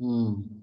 Mm.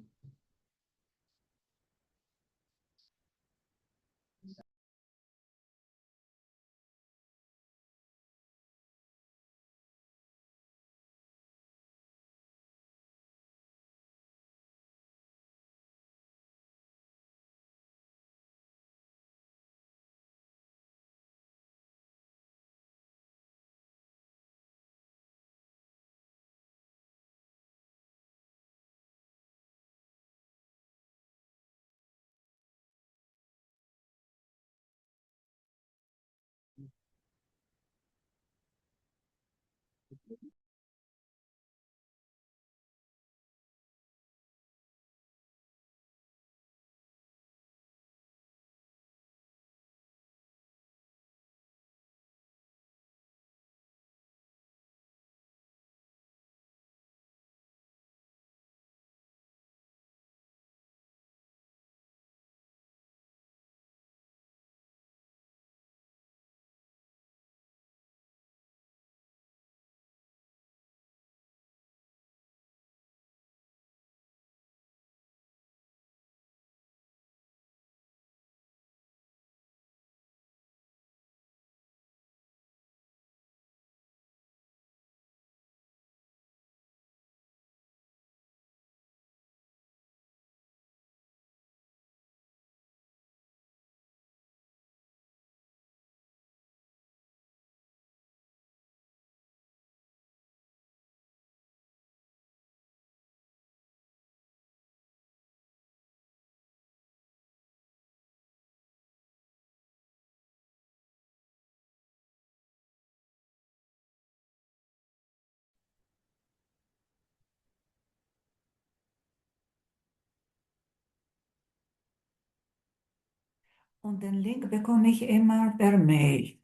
Und den Link bekomme ich immer per Mail.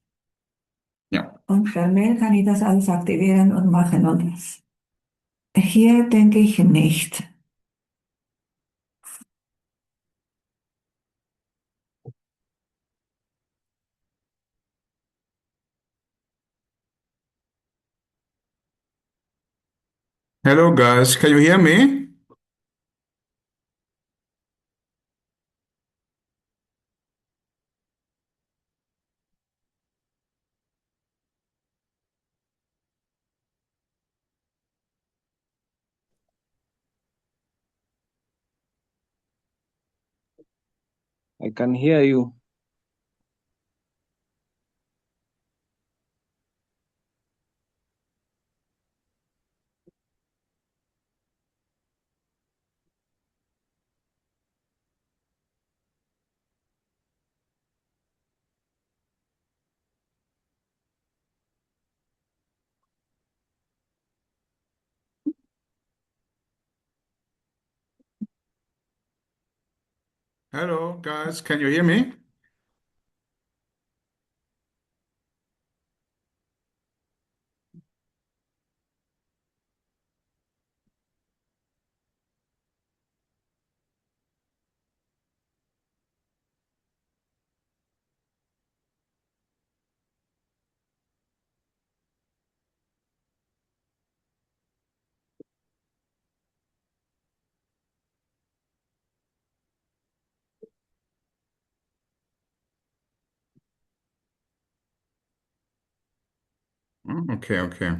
Ja. Und per Mail kann ich das alles aktivieren und machen. Und hier denke ich nicht. Hello guys, can you hear me? I can hear you. Hello guys, can you hear me? Okay, okay.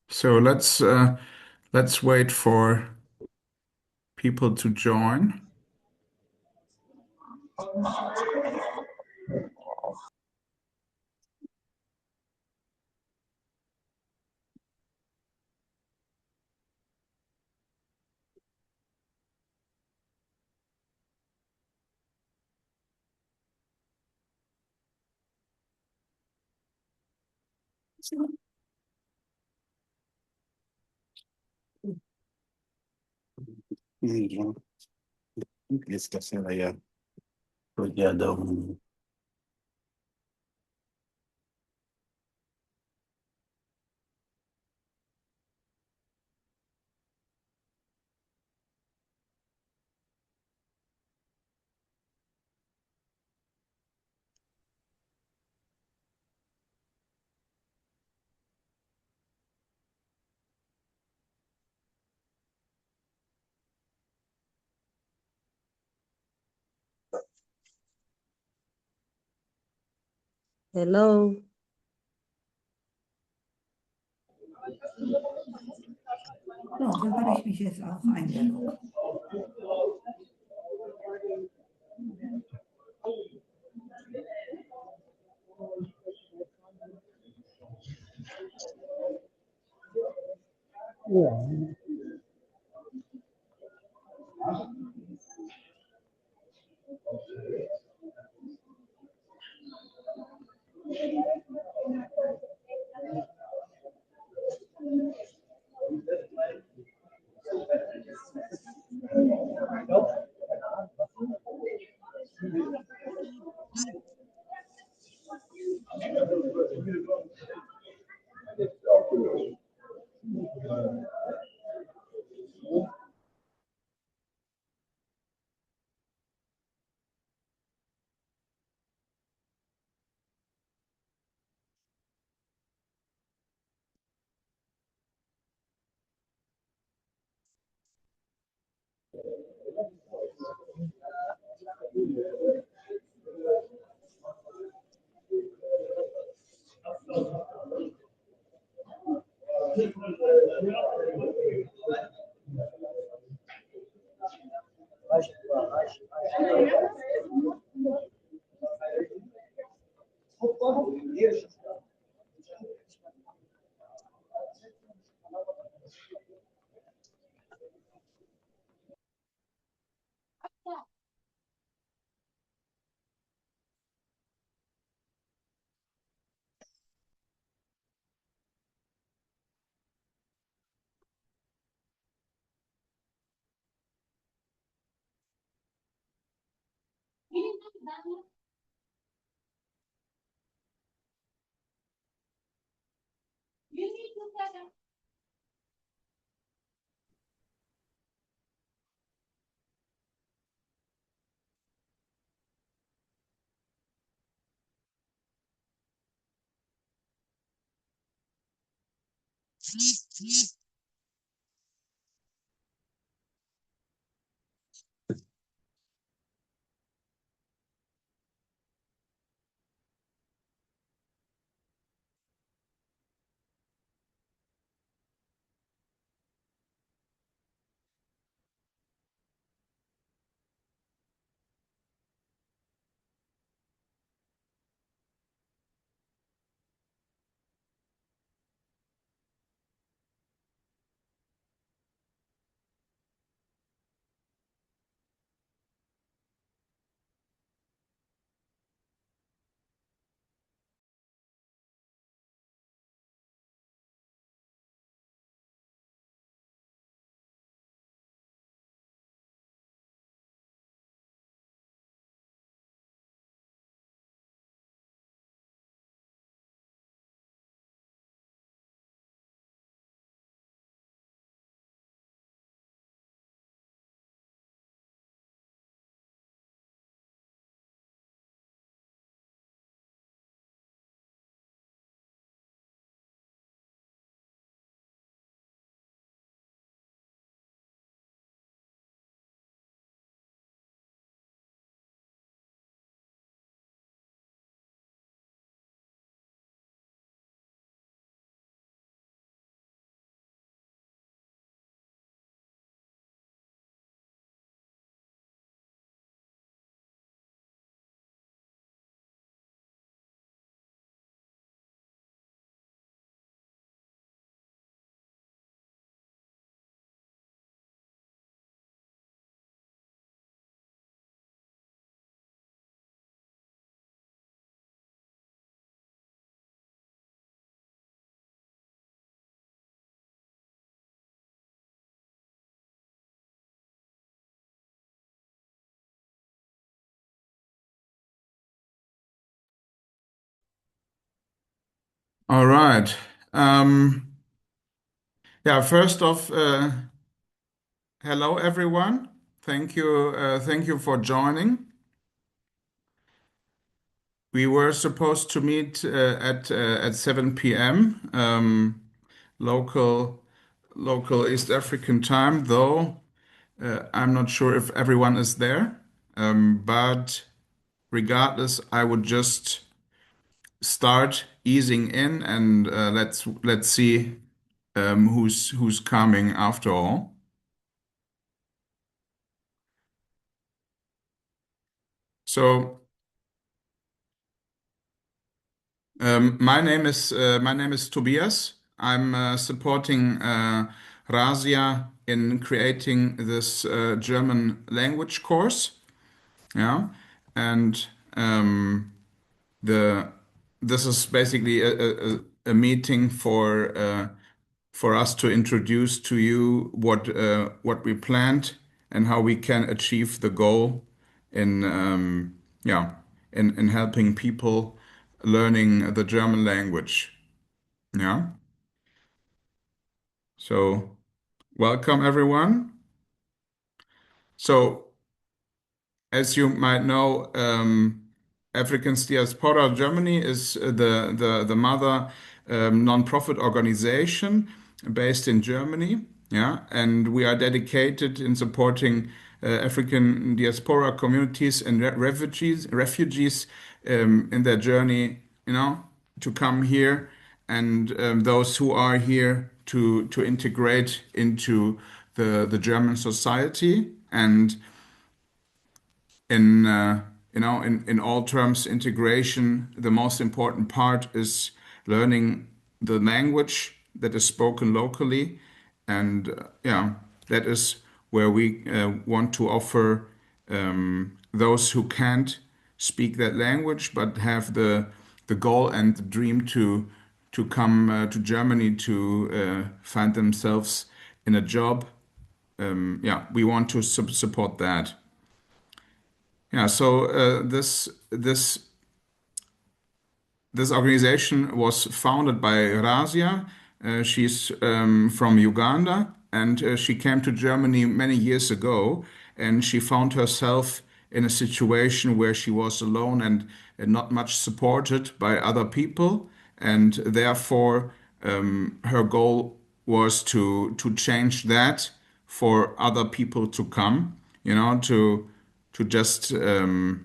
So let's wait for people to join. Sì, che stasera io togliendo un... Hello. So, dann mache ich mich jetzt auch einloggen. All right. Um, yeah, first off, hello everyone. Thank you for joining. We were supposed to meet at 7 p.m. Local East African time, though I'm not sure if everyone is there. But regardless, I would just start easing in, and let's see who's coming after all. So my name is Tobias. I'm supporting Razia in creating this German language course. Yeah, and the this is basically a meeting for us to introduce to you what we planned and how we can achieve the goal in yeah in helping people learning the German language. Yeah. So welcome everyone. So as you might know, Africans Diaspora Germany is the mother non-profit organization based in Germany. Yeah, and we are dedicated in supporting African diaspora communities and refugees in their journey, to come here, and those who are here to integrate into the German society. And in in all terms integration, the most important part is learning the language that is spoken locally, and yeah, that is where we want to offer those who can't speak that language but have the goal and the dream to come to Germany to find themselves in a job. Yeah, we want to support that. Yeah, so this organization was founded by Razia. She's from Uganda, and she came to Germany many years ago, and she found herself in a situation where she was alone and not much supported by other people, and therefore her goal was to change that for other people to come, to just yeah,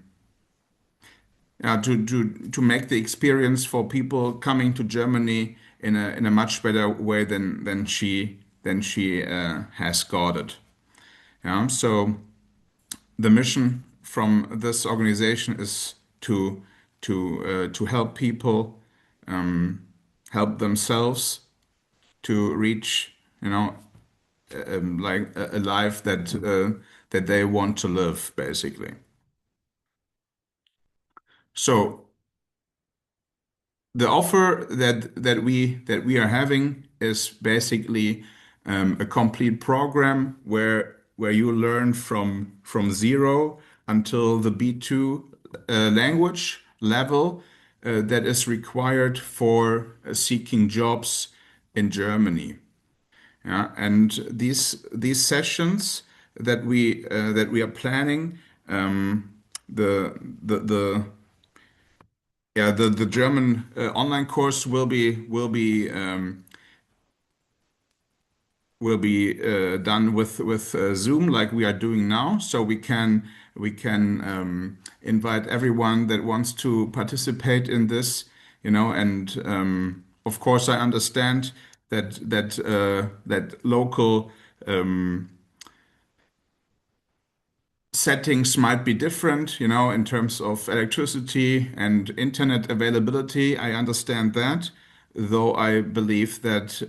to make the experience for people coming to Germany in a much better way than she has got it. Yeah, so the mission from this organization is to help people help themselves to reach, like a life that they want to live, basically. So the offer that we are having is basically a complete program where you learn from zero until the B2 language level that is required for seeking jobs in Germany. Yeah, and these sessions that we are planning, the yeah, the German online course will be done with Zoom like we are doing now, so we can invite everyone that wants to participate in this, and of course I understand that local settings might be different, in terms of electricity and internet availability. I understand that, though I believe that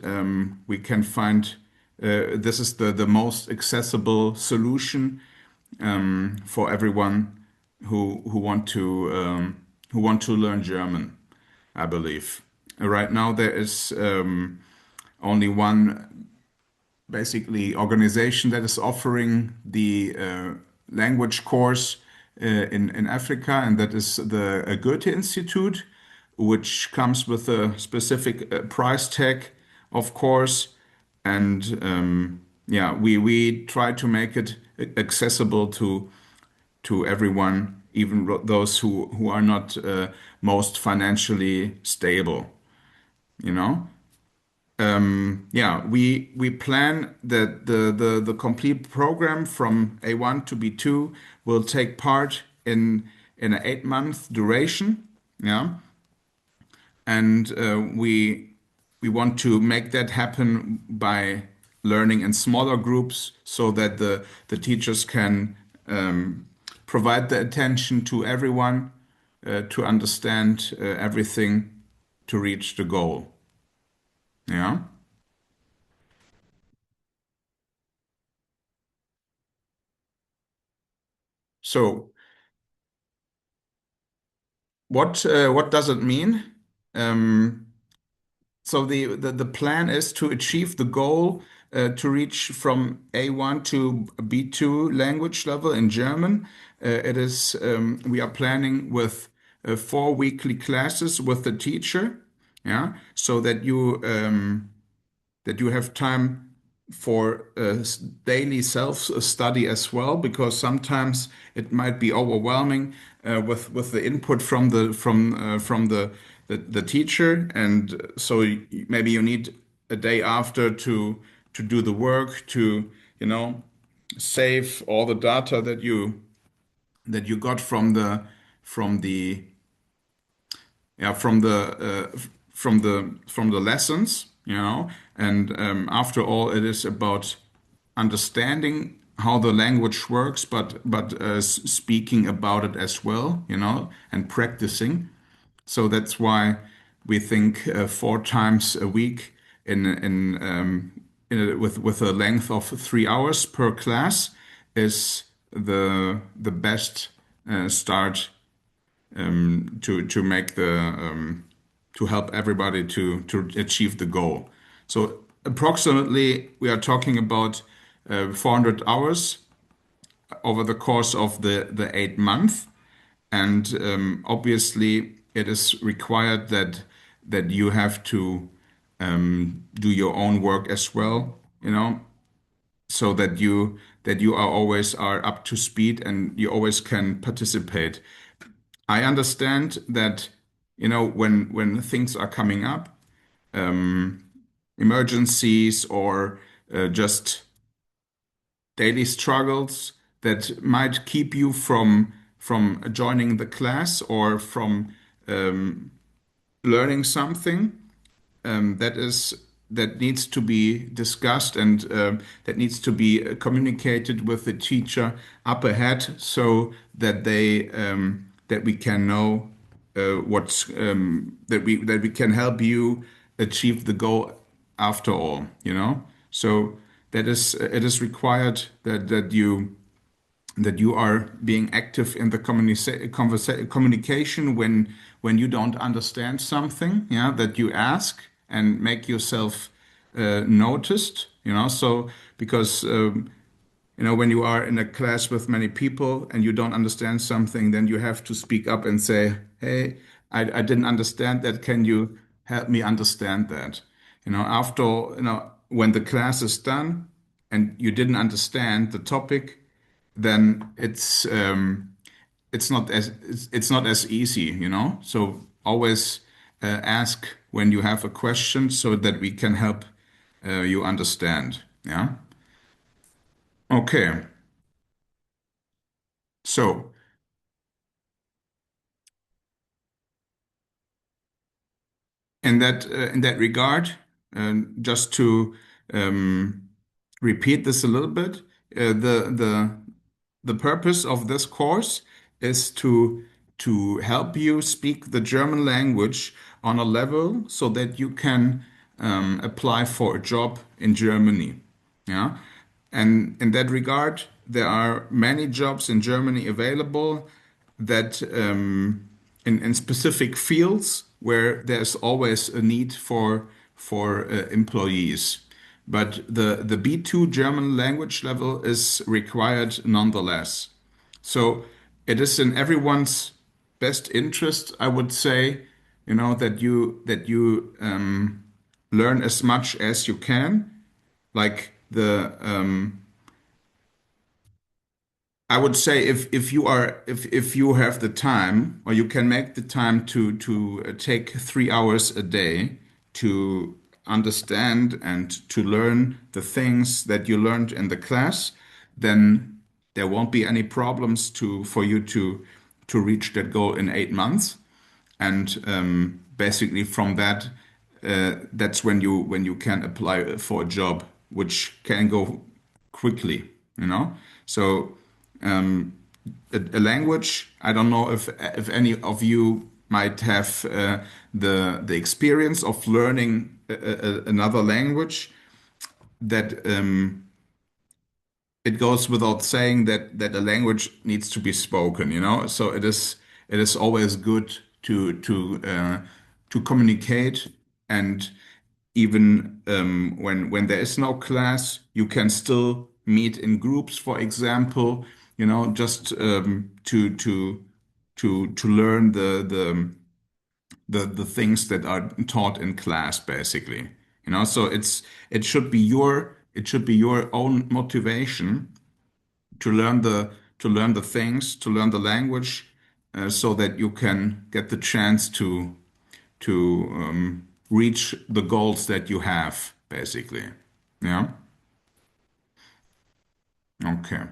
we can find this is the most accessible solution for everyone who want to learn German, I believe. Right now there is only one basically organization that is offering the language course in Africa, and that is the Goethe Institute, which comes with a specific price tag, of course. And yeah, we try to make it accessible to everyone, even those who are not most financially stable, you know. Yeah, we plan that the complete program from A1 to B2 will take part in an 8-month duration. Yeah, and we want to make that happen by learning in smaller groups so that the teachers can provide the attention to everyone to understand everything to reach the goal. Yeah. So what does it mean? Um, So the plan is to achieve the goal to reach from A1 to B2 language level in German. It is we are planning with 4 weekly classes with the teacher, yeah, so that you have time for daily self-study as well, because sometimes it might be overwhelming with the input from the teacher, and so maybe you need a day after to do the work to save all the data that you got from the yeah from the lessons, and after all it is about understanding how the language works, but speaking about it as well, and practicing. So that's why we think 4 times a week with a length of 3 hours per class is the best start to make to help everybody to achieve the goal. So approximately we are talking about 400 hours over the course of the 8 months, and obviously it is required that you have to do your own work as well, so that you are always are up to speed and you always can participate. I understand that, when things are coming up, emergencies or just daily struggles that might keep you from joining the class or from learning something, that needs to be discussed, and that needs to be communicated with the teacher up ahead, so that we can know what's that we can help you achieve the goal after all. So that is it is required that you are being active in the communication when you don't understand something, yeah, that you ask and make yourself noticed, so because when you are in a class with many people and you don't understand something, then you have to speak up and say, hey, I didn't understand that, can you help me understand that? After when the class is done and you didn't understand the topic, then it's not as easy, So always ask when you have a question so that we can help you understand. Yeah. Okay. So in that regard, just to um, repeat this a little bit, the purpose of this course is to help you speak the German language on a level so that you can apply for a job in Germany. Yeah. And in that regard, there are many jobs in Germany available that in specific fields where there's always a need for employees. But the B2 German language level is required nonetheless. So it is in everyone's best interest, I would say, that you learn as much as you can. Like I would say if you have the time, or you can make the time to take 3 hours a day to understand and to learn the things that you learned in the class, then there won't be any problems for you to reach that goal in 8 months. And basically from that, that's when you can apply for a job, which can go quickly, you know. So a language, I don't know if any of you might have the experience of learning another language that it goes without saying that a language needs to be spoken, you know. So it is always good to communicate, and even when there is no class, you can still meet in groups, for example, you know, just to learn the things that are taught in class, basically. You know, so it should be your own motivation to learn the things, to learn the language, so that you can get the chance to reach the goals that you have, basically. Yeah. Okay.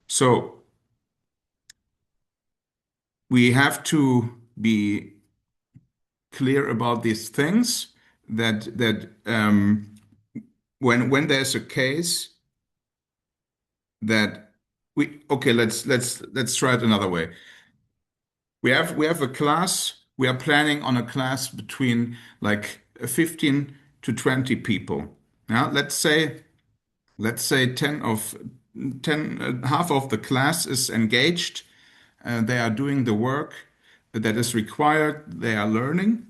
So we have to be clear about these things that when there's a case that we okay, let's try it another way. We have a class. We are planning on a class between like 15 to 20 people. Now, let's say 10 half of the class is engaged. They are doing the work that is required. They are learning,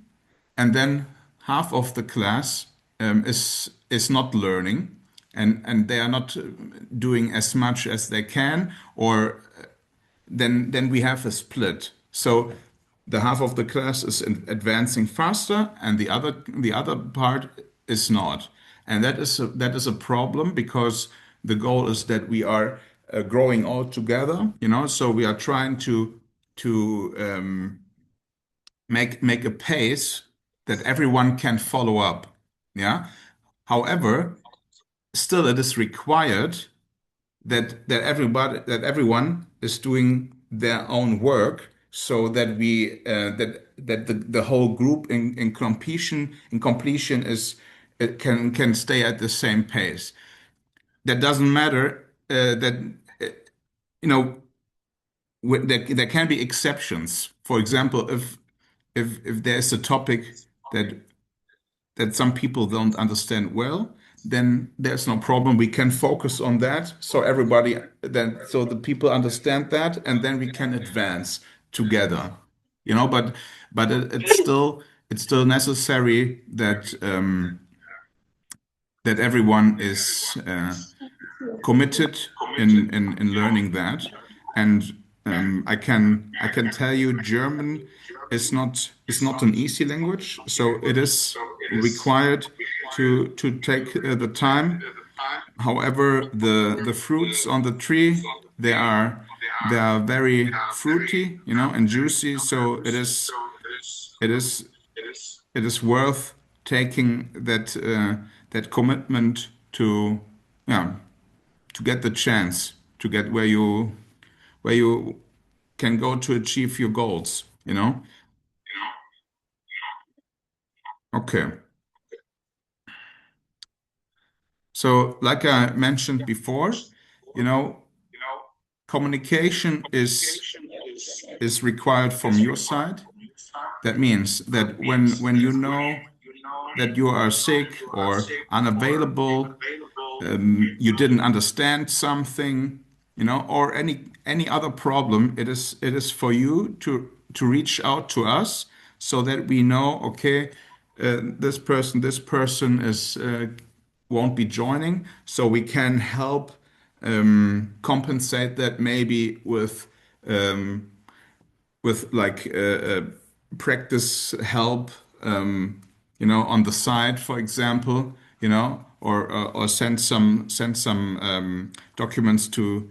and then half of the class is not learning, and they are not doing as much as they can, or then we have a split. So the half of the class is advancing faster, and the other part is not. And that is a problem, because the goal is that we are growing all together, you know. So we are trying to make a pace that everyone can follow up. Yeah. However, still it is required that everyone is doing their own work, so that the whole group in completion is it can stay at the same pace. That doesn't matter that you know there can be exceptions. For example, if there's a topic that some people don't understand well, then there's no problem. We can focus on that. So so the people understand that, and then we can advance together. You know, but it's still necessary that everyone is committed in learning that. And I can tell you, German is not an easy language, so it is required to take the time. However, the fruits on the tree, they are very fruity, you know, and juicy. So it is it is worth taking that commitment to, yeah, to get the chance to get where you can go to achieve your goals, you know? Okay. So, like I mentioned before, you know, communication is required from your side. That means that when you know that you are sick or unavailable, you didn't understand something, you know, or any other problem, it is for you to reach out to us, so that we know, okay, this person is won't be joining, so we can help compensate that, maybe um, with like practice help, you know, on the side, for example, you know, or send some documents to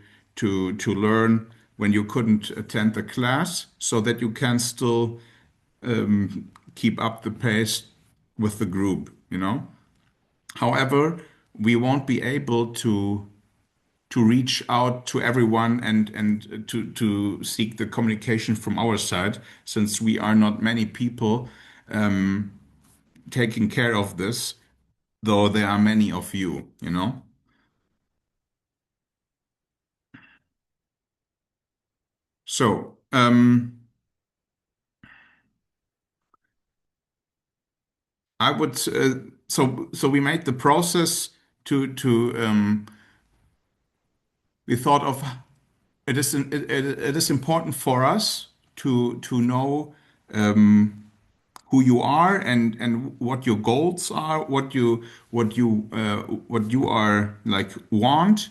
learn when you couldn't attend the class, so that you can still keep up the pace with the group, you know. However, we won't be able to reach out to everyone and to seek the communication from our side, since we are not many people. um, taking care of this, though there are many of you, you know? So, I would so we made the process to we thought of it is important for us to know who you are and what your goals are, what you are like want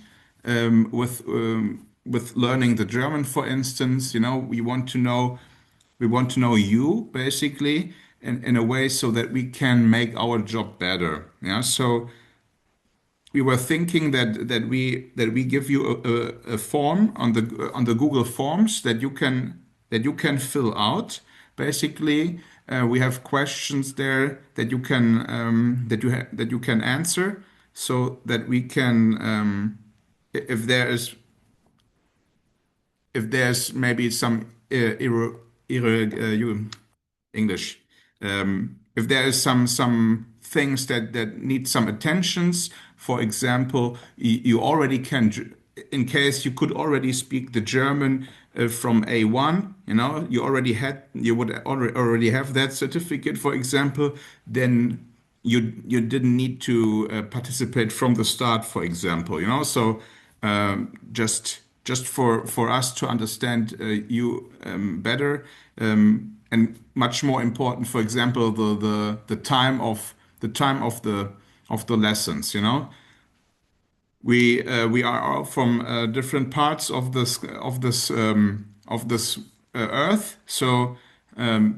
with learning the German, for instance. You know, we want to know you basically in a way so that we can make our job better. Yeah. So we were thinking that we give you a form on the Google Forms that you can fill out. Basically, we have questions there that you can that you can answer, so that we can if there is if there's maybe some English. If there is some things that need some attentions, for example, you already can, in case you could already speak the German from A1, you know, you would already have that certificate, for example, then you didn't need to participate from the start, for example, you know. So just for us to understand you better, and much more important, for example, the time of of the lessons, you know. We are all from different parts of this earth, so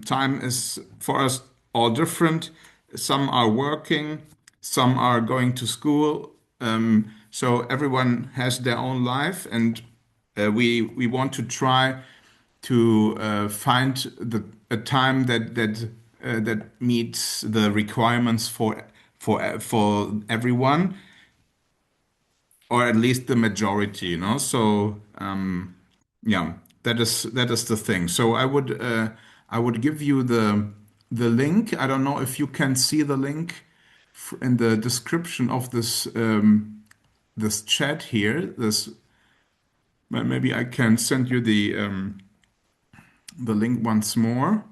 time is for us all different. Some are working, some are going to school, so everyone has their own life, and we want to try to find a time that meets the requirements for everyone, or at least the majority, you know. So yeah, that is the thing. So I would give you the link. I don't know if you can see the link in the description of this this chat here. This maybe I can send you the link once more.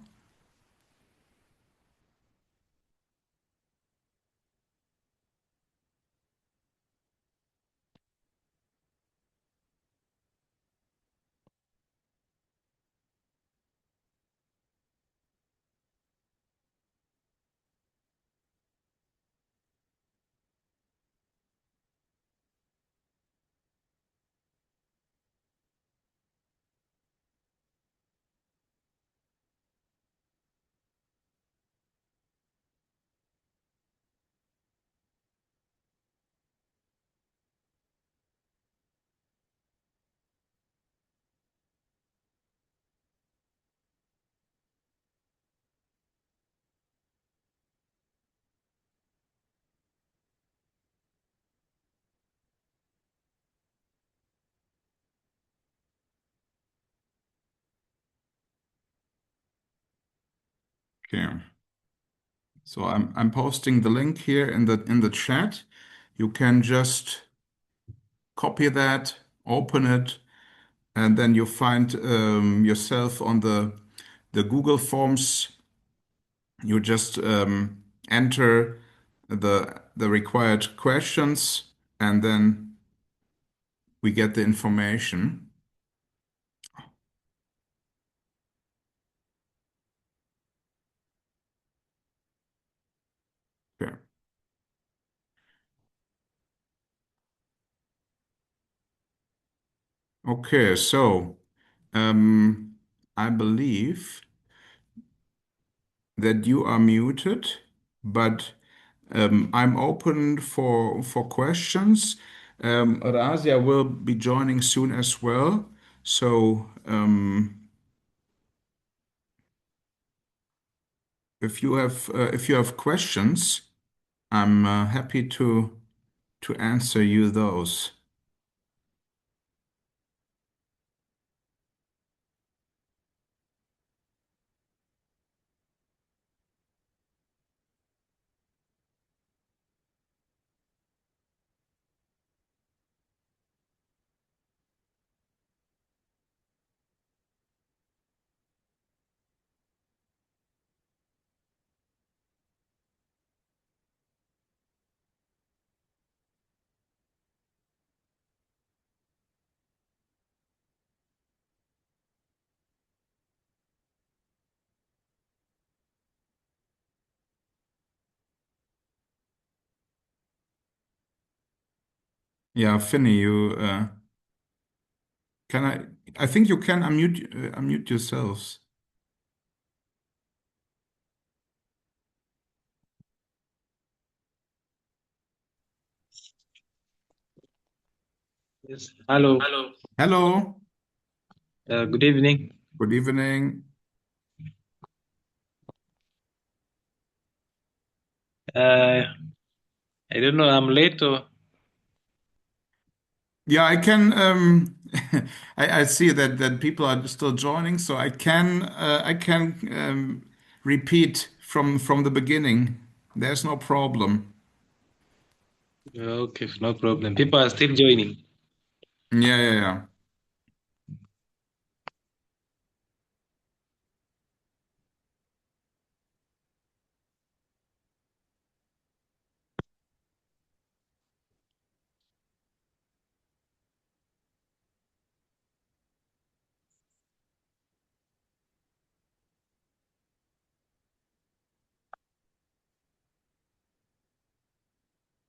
Okay. So I'm posting the link here in the chat. You can just copy that, open it, and then you find yourself on the Google Forms. You just enter the required questions, and then we get the information. Okay. Okay, so um, I believe that you are muted, but I'm open for questions. Razia will be joining soon as well. So if you have questions, I'm happy to answer you those. Yeah, Finny, you can I think you can unmute yourselves. Yes. Hello. Hello, Good evening. good evening. Uh, I don't know. I'm late or Yeah, I can I see that people are still joining, so I can repeat from the beginning. There's no problem. okay. No problem. People are still joining. Yeah, yeah, yeah.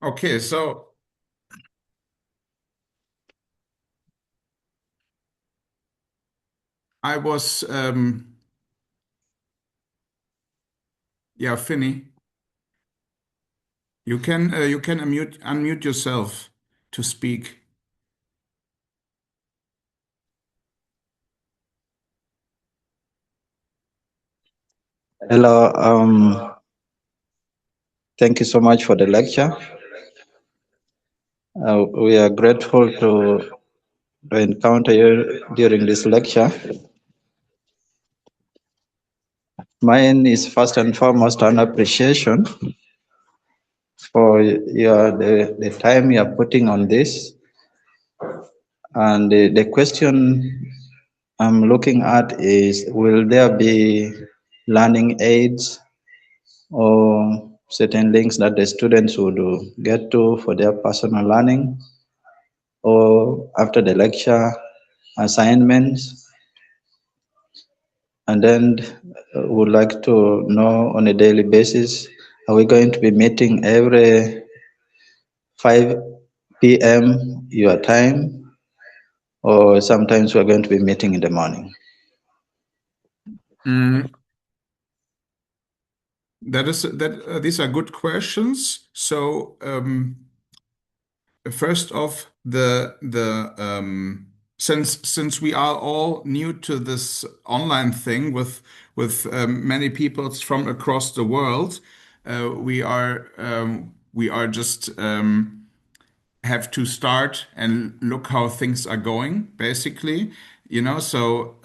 Okay, so I was yeah, Finny. You can unmute yourself to speak. Hello, thank you so much for the lecture. We are grateful to encounter you during this lecture. Mine is first and foremost an appreciation for the time you are putting on this. And the question I'm looking at is, will there be learning aids or certain links that the students would get to for their personal learning, or after the lecture assignments? And then would like to know on a daily basis, are we going to be meeting every 5 p.m. your time, or sometimes we're going to be meeting in the morning? Mm, these are good questions. So first off, the since we are all new to this online thing with many people from across the world, we are just have to start and look how things are going, basically. So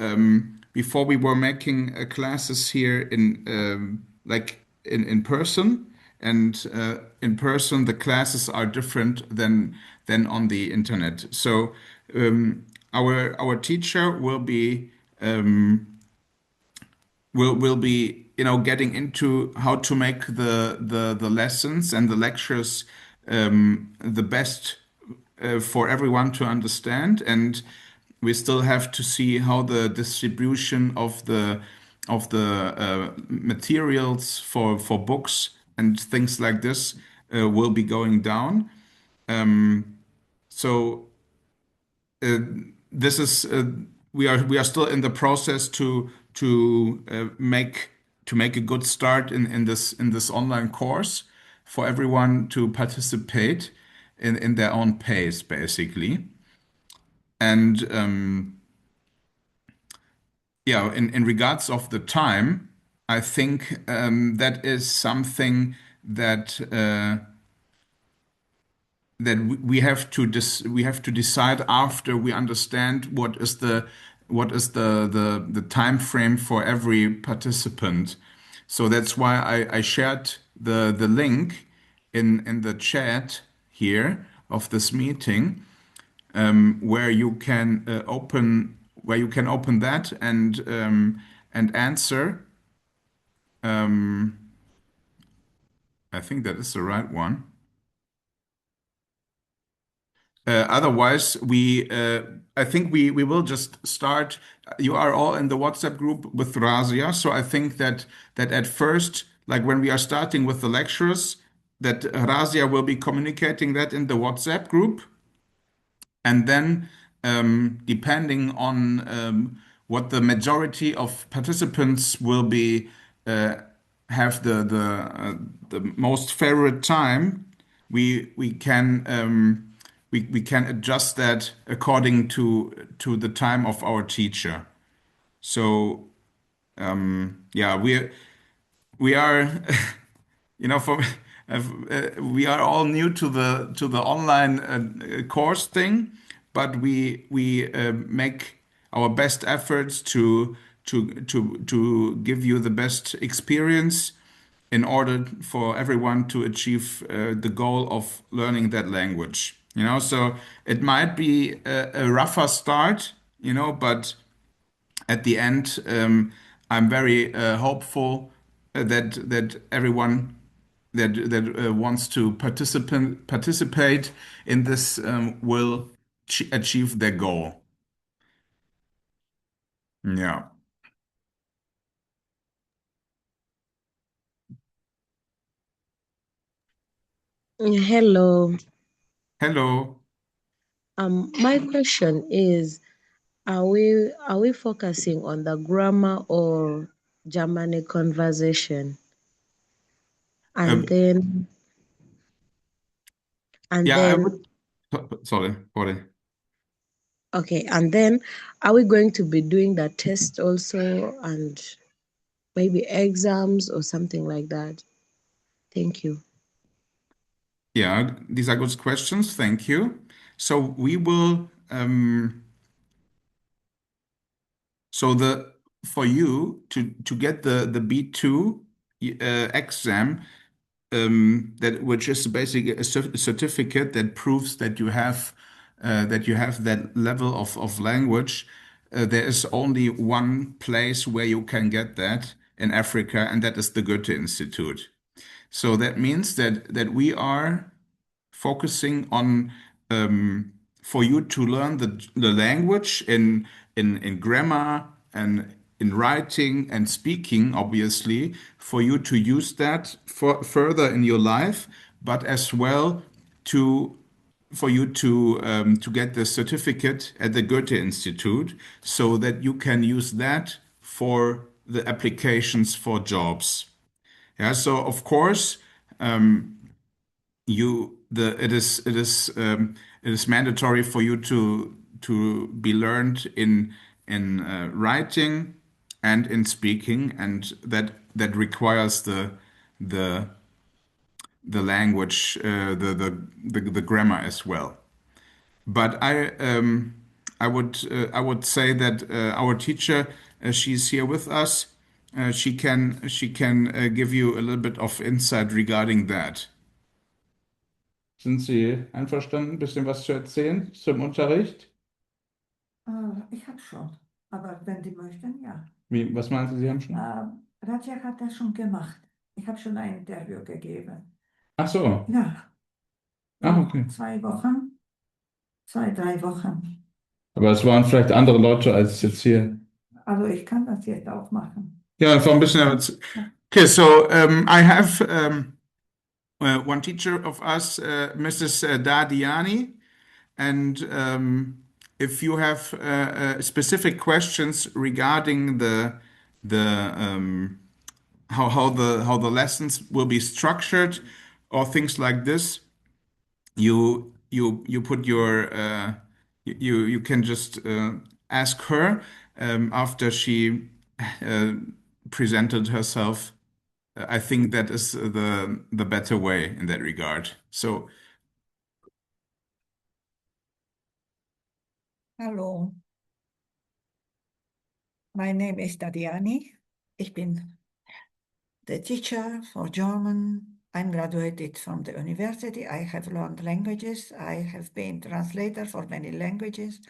before we were making classes here in like in person, and in person the classes are different than on the internet. So our teacher will be getting into how to make the lessons and the lectures the best for everyone to understand, and we still have to see how the distribution of the materials for books and things like this will be going down. So uh, this is we are still in the process to make a good start in this online course for everyone to participate in their own pace, basically. And yeah, in regards of the time, I think that is something that we have to decide after we understand what is the time frame for every participant. So that's why I shared the link in the chat here of this meeting, where you can open that and answer. I think that is the right one. Otherwise, I think we will just start. You are all in the WhatsApp group with Razia, so I think that at first, like when we are starting with the lectures, that Razia will be communicating that in the WhatsApp group. and then depending on what the majority of participants will be have the most favorite time, we can we can adjust that according to the time of our teacher. So yeah, we are for we are all new to the online course thing, but we make our best efforts to give you the best experience in order for everyone to achieve the goal of learning that language. So it might be a rougher start, but at the end, I'm very hopeful that everyone that wants to participate in this will achieve their goal. Yeah. Hello. Hello. My question is, are we focusing on the grammar or Germanic conversation? And Um, then and yeah, I then would. Sorry. okay, and then are we going to be doing the test also and maybe exams or something like that? Thank you. Yeah, these are good questions. Thank you. So we will. So the for you to get the B2 exam, that which is basically a certificate that proves that you have that level of language. There is only one place where you can get that in Africa, and that is the Goethe Institute. So that means that we are focusing on for you to learn the language in grammar and in writing and speaking, obviously, for you to use that for further in your life, but as well to for you to get the certificate at the Goethe Institute so that you can use that for the applications for jobs. Yeah, so of course, it is mandatory for you to be learned in writing and in speaking, and that requires the the language, the grammar as well. But I would say that our teacher, she's here with us. She can give you a little bit of insight regarding that. Sind Sie einverstanden, ein bisschen was zu erzählen zum Unterricht? Ich habe schon, aber wenn die möchten, ja. Was meinen Sie, Sie haben schon? Raja hat das schon gemacht. Ich habe schon ein Interview gegeben. Ach so. Ja. Ah, okay. 2 Wochen, 2, 3 Wochen. Aber es waren vielleicht andere Leute als jetzt hier. Also ich kann das jetzt auch machen. Ja, einfach ein bisschen. Okay, so I have one teacher of us, Mrs. Dadiani, and if you have specific questions regarding the how the lessons will be structured or things like this, you put your you can just ask her after she uh, presented herself. I think that is the better way in that regard. So Hallo. My name is Dadiani. Ich bin the teacher for German. I'm graduated from the university. I have learned languages. I have been translator for many languages.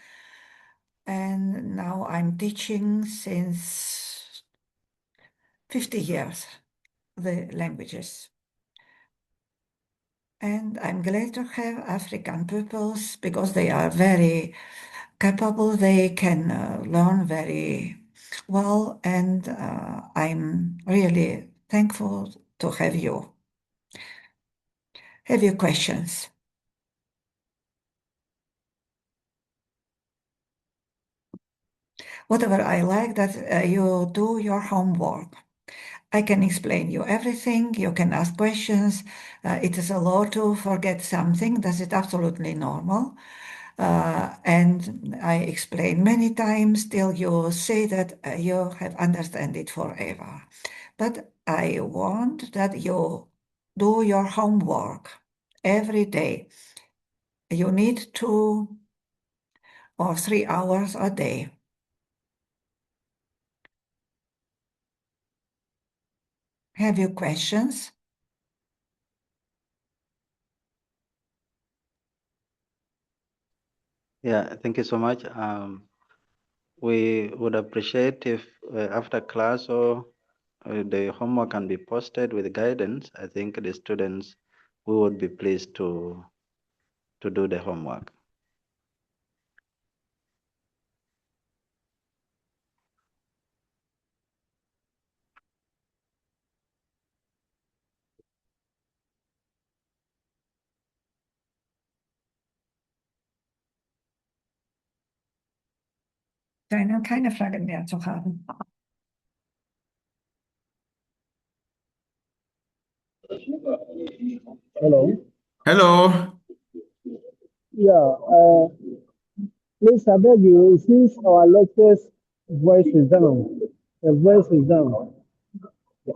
And now I'm teaching since 50 years the languages. And I'm glad to have African pupils because they are very capable. They can learn very well. And I'm really thankful to have you. Have you questions? Whatever I like that you do your homework. I can explain you everything. You can ask questions. It is a law to forget something. That is absolutely normal. And I explain many times till you say that you have understand it forever. But I want that you do your homework every day. You need 2 or 3 hours a day. Have you questions? Yeah, thank you so much. We would appreciate if after class or the homework can be posted with guidance. I think the students we would be pleased to do the homework. Scheinen keine Fragen mehr zu haben. Hello. Hello. Yeah. Please, I beg you, since our lecturer's voice is down, her voice is down,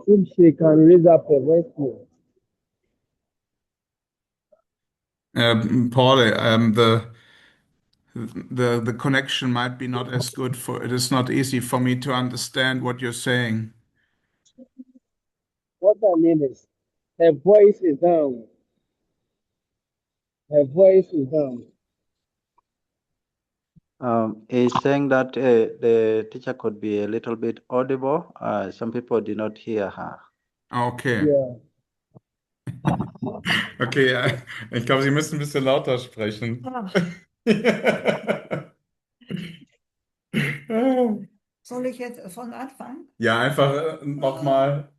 if she can raise up her voice, please. Paul, the connection might be not as good for it is not easy for me to understand what you're saying. What I mean is, her voice is down. Her voice is down. He's saying that the teacher could be a little bit audible. Some people did not hear her. Okay. Yeah. Okay, ja. Ich glaube, Sie müssen ein bisschen lauter sprechen. Ach, soll ich jetzt von Anfang? Ja, einfach nochmal,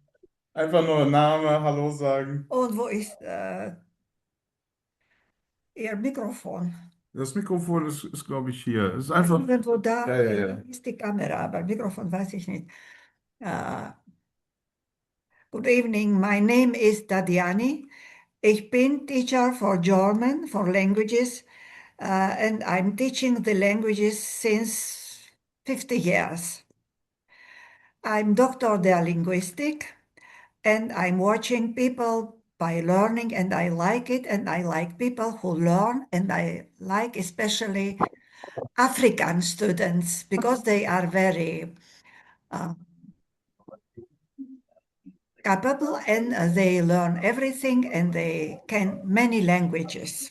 einfach nur Name, Hallo sagen. Und wo ist Ihr Mikrofon? Das Mikrofon ist glaube ich, hier. Es ist einfach. Irgendwo da Ja. ist die Kamera, aber Mikrofon weiß ich nicht. Good evening, my name is Dadiani. Ich bin teacher for German, for languages, and I'm teaching the languages since 50 years. I'm Doctor der Linguistik, and I'm watching people by learning, and I like it, and I like people who learn, and I like especially African students because they are very capable and they learn everything and they can many languages.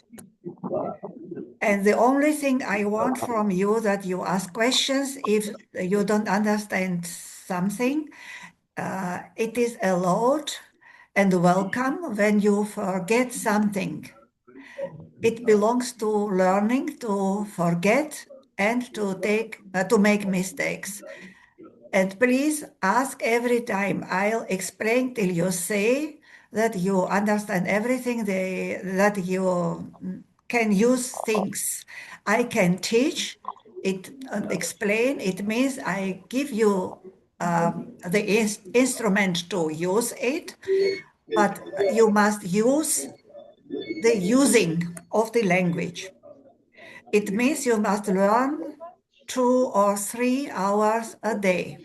And the only thing I want from you that you ask questions if you don't understand something. It is allowed and welcome when you forget something. It belongs to learning to forget and to make mistakes. And please ask every time. I'll explain till you say that you understand everything, that you can use things. I can teach it and explain. It means I give you the instrument to use it, but you must use the using of the language. It means you must learn 2 or 3 hours a day.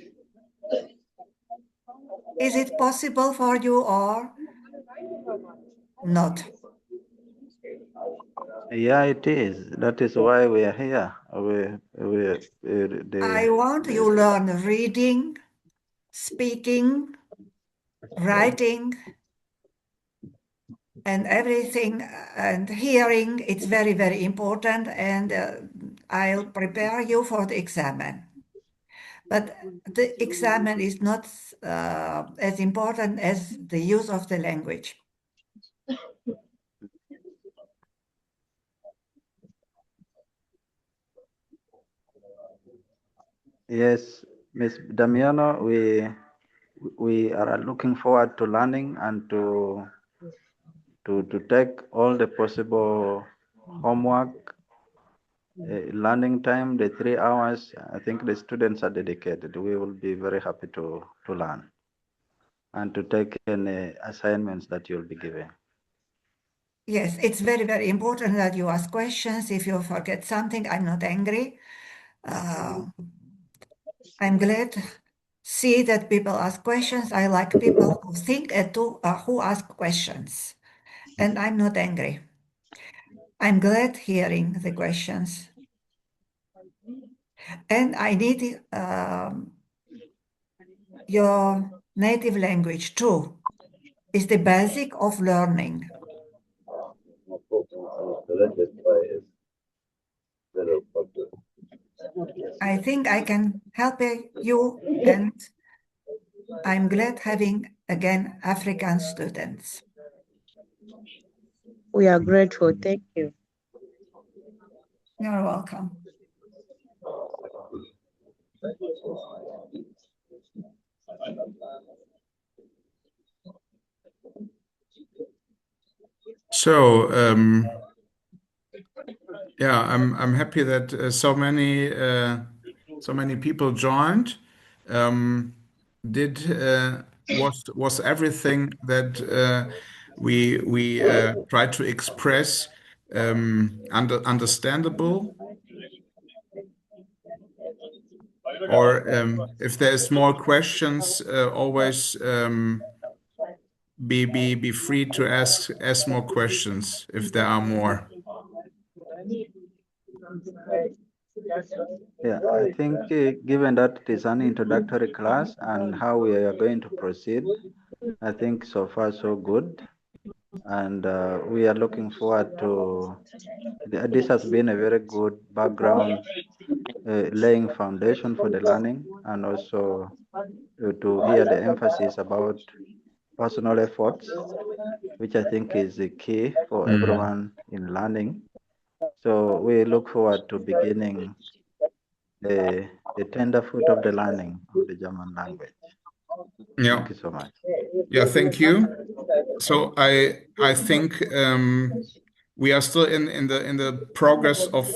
Is it possible for you or not? Yeah, it is. That is why we are here. I want you learn reading, speaking, writing, and everything, and hearing. It's very, very important, and I'll prepare you for the exam. But the exam is not as important as the use of the language. Yes, Miss Damiano, we are looking forward to learning and to take all the possible homework learning time, the 3 hours, I think the students are dedicated. We will be very happy to learn and to take any assignments that you'll be giving. Yes, it's very, very important that you ask questions. If you forget something, I'm not angry. I'm glad to see that people ask questions. I like people who think and who ask questions. And I'm not angry. I'm glad hearing the questions. And I need your native language too. It's the basic of learning. I think I can help you, and I'm glad having again African students. We are grateful. Thank you. You're welcome. So yeah, I'm happy that so many people joined. Was everything that we tried to express understandable? Or if there's more questions, always be free to ask more questions if there are more. Yeah, I think given that it is an introductory class and how we are going to proceed, I think so far so good. And we are looking forward to, this has been a very good background laying foundation for the learning, and also to hear the emphasis about personal efforts, which I think is the key for everyone in learning. So we look forward to beginning the tender fruit of the learning of the German language. Yeah. Thank you so much. Yeah, thank you. So I think we are still in the progress of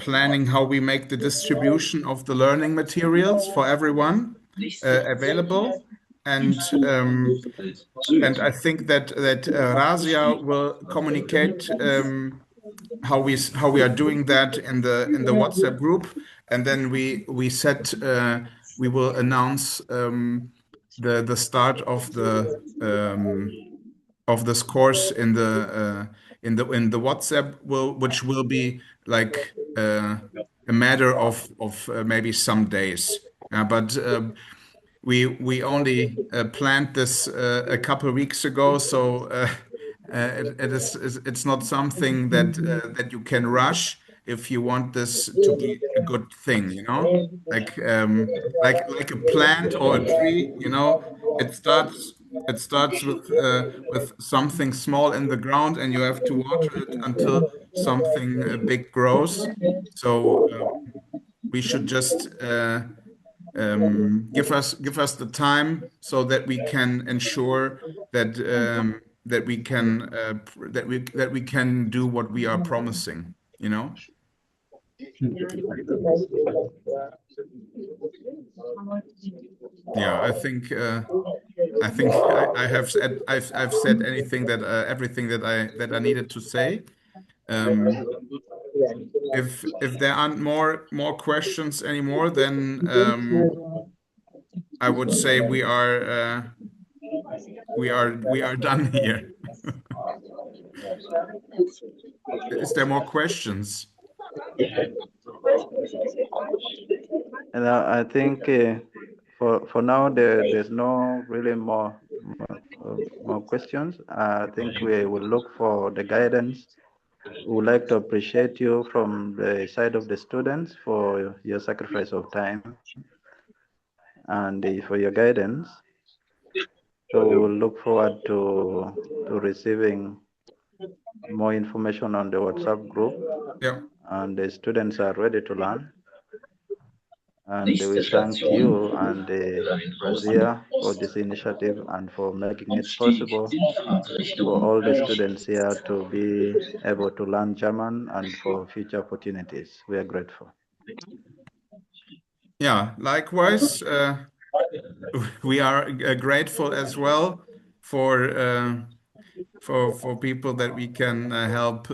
planning how we make the distribution of the learning materials for everyone available, and I think that Razia will communicate how we are doing that in the WhatsApp group, and then we said we will announce the start of this course in the WhatsApp, which will be like a matter of maybe some days. But we only planned this a couple of weeks ago, so it's not something that you can rush if you want this to be a good thing, you know, like a plant or a tree, you know, it starts with something small in the ground, and you have to water it until something big grows. So we should just give us the time so that we can ensure that that we can do what we are promising, you know. Yeah, I think I've said anything that everything that I needed to say. If there aren't more questions anymore, then I would say we are done here. Is there more questions? And I think for now there's no really more questions. I think we will look for the guidance. We would like to appreciate you from the side of the students for your sacrifice of time and for your guidance. So we will look forward to receiving more information on the WhatsApp group. Yeah. And the students are ready to learn. And we thank you and Razia for this initiative and for making it possible for all the students here to be able to learn German and for future opportunities. We are grateful. Yeah, likewise, we are grateful as well for people that we can help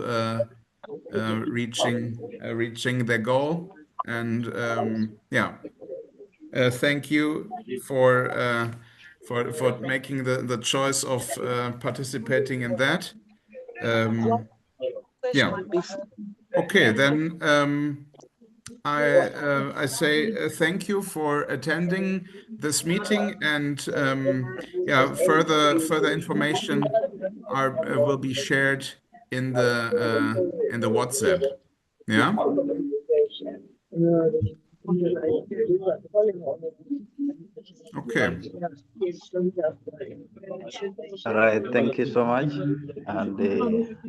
reaching their goal. And yeah, thank you for making the choice of participating in that. Yeah. Question before. Okay, then I say thank you for attending this meeting, and yeah, further information will be shared in the WhatsApp. Yeah. Okay. All right, thank you so much, and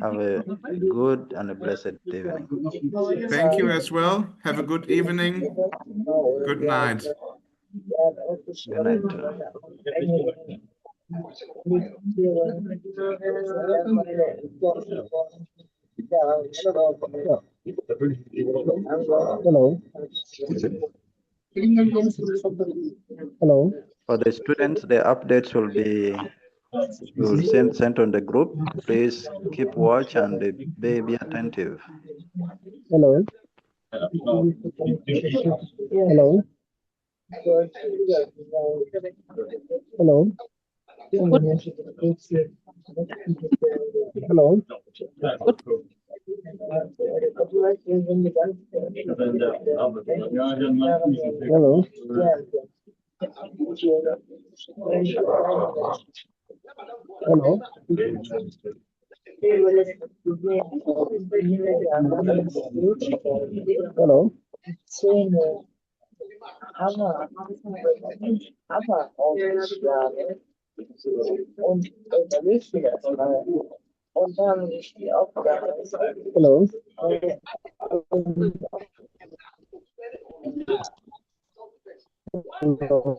have a good and a blessed evening. Thank you as well. Have a good evening. Good night. Good night. Hello. Hello. For the students, the updates will be sent on the group. Please keep watch and be attentive. Hello. Hello. Hello. Hello. Hello. Hello. Hello. Hello. Hello.